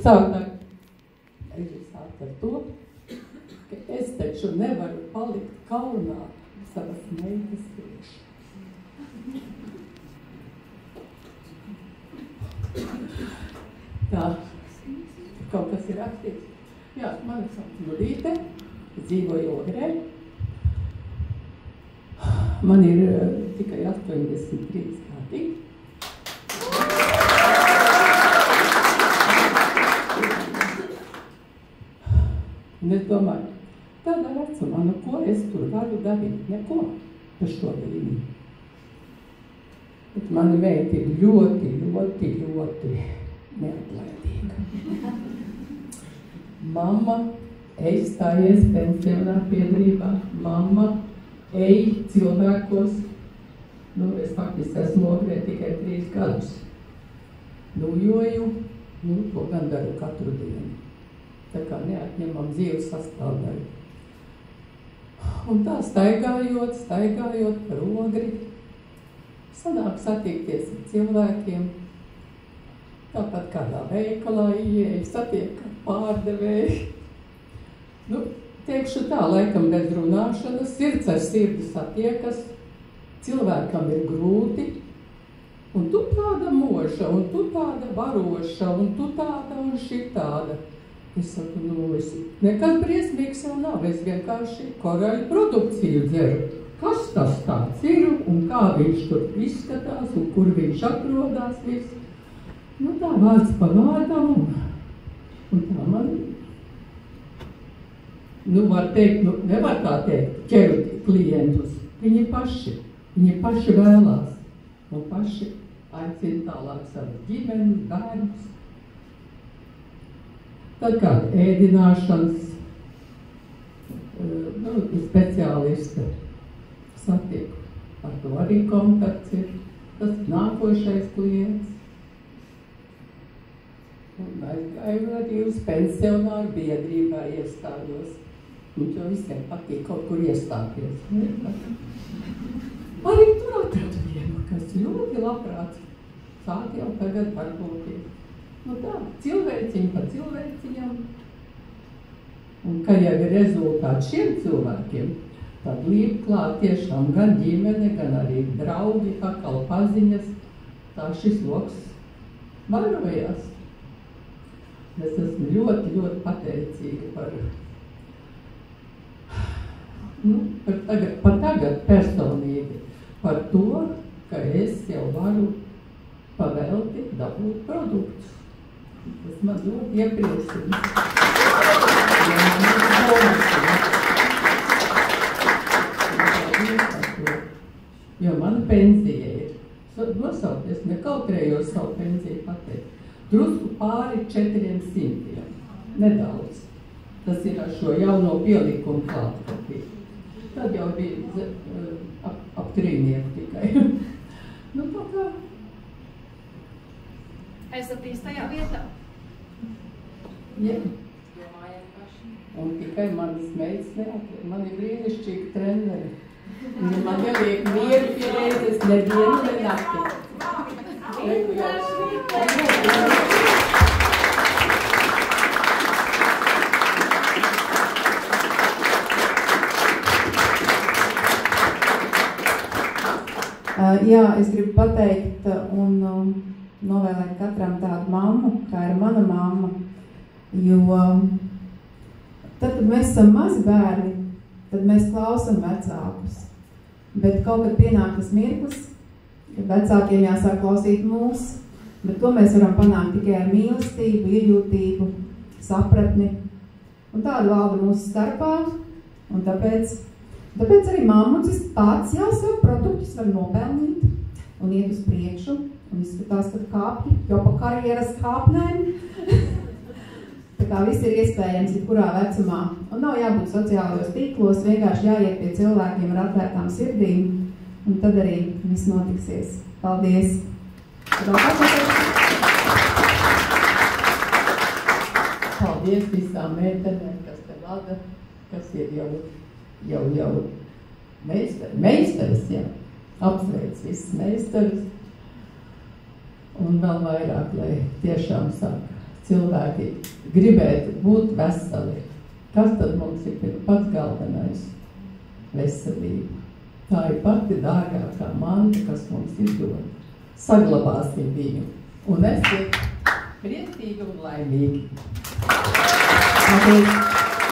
sākt ar to, ka es taču nevaru palikt kaunā savas meitas priekšā. Tā, kaut kas ir rakstīts. Jā, mani sauc Nudīte, dzīvoju Ogrē. Man ir tikai 83 gadi. Un es domāju, tādā vecumā, nu ko es tur varu darīt? Neko par šo brīdi. Bet mani meita ir ļoti neatlaidīga. Mamma, ej stājies pensionā biedrībā. Mamma, ej cilvēkos. Nu, es faktiski esmu Ogrē tikai 3 gadus. Joju, to gan daru katru dienu. Tā kā neatņemam dzīves sastāvdaļu. Un tā staigājot par Ogri, sanāk satikties ar cilvēkiem, tāpat kādā veikalā ieeja, satiek pārdevēju. Nu, teikšu tā, laikam bez runāšanas, sirds ar sirdi satiekas, cilvēkam ir grūti, un tu tāda moša, un tu tāda varoša, un tu tāda un šitāda. Es saku, nekas briesmīgs jau nav, es vienkārši koraļu produkciju dzeru. Kas tas tāds ir, un kā viņš tur izskatās, un kur viņš atrodās viss. Nu tā vārds pa vārdam, un tā man, var teikt, nevar tā teikt, ķeru klientus. Viņi paši vēlās, un paši aicina tālāk savas ģimenes, bērnus. Tad kāda ēdināšanas speciālista satieku. Ar to arī kontakts ir. Tas nākošais klients. Un aizgāju arī uz pensionāru biedrībā iestājos. Un to visiem patīk kaut kur iestāties. Arī tur atradu vienu, kas ļoti labprāt sāk jau tagad darboties. Tā, cilvēciņi pa cilvēciņam. Un, kad jau ir rezultāts šiem cilvēkiem, tad līp klāt tiešām gan ģimene, gan arī draugi, pakal paziņas. Tā šis loks varojās. Es esmu ļoti pateicīga par tagad personīgi, par to, ka es jau varu pavelti dabūt produktus. Tas man ļoti iepriecina. Jo mana pensija ir, nosauties, nekautrējos savu pensiju pateikt, drusku pāri 400. Nedaudz. Tas ir ar šo jauno pielikumu klāt. Tad jau bija ap 3 tikai. Tā kā. Esat īstajā vietā? Jā. Un tikai manas meitas neatliek. Man ir brīnišķīgi treneri. Man ieliek mieru pie reizes nevienu nenakti. Jā, es gribu pateikt un novēlēt katram tādu mammu, kā ir mana mamma, jo tad, kad mēs esam mazi bērni, tad mēs klausam vecākus, bet kaut kad pienāk tas mirklis, kad vecākiem jāsāk klausīt mūs, bet to mēs varam panākt tikai ar mīlestību, iejūtību, sapratni, un tāda valda mūsu starpā, un tāpēc arī mammucis pats jau savu produktus var nopelnīt un iet uz priekšu, un izskatās, ka kāpji, jau pa karjeras kāpnēm. Tā kā viss ir iespējams jebkurā vecumā. Un nav jābūt sociālajos tīklos, vienkārši jāiet pie cilvēkiem ar atvērtām sirdīm, un tad arī viss notiksies. Paldies! Paldies visām meitenēm, kas te vada, kas ir jau meistaris, jā. Apsveic visas meistaris. Un vēl vairāk, lai tiešām sāk cilvēki gribētu būt veseli. Kas tad mums ir pats galvenais? Veselība. Tā ir pati dārgākā manta, kas mums ir dota. Saglabāsim viņu un esiet priecīgi un laimīgi. Paldies!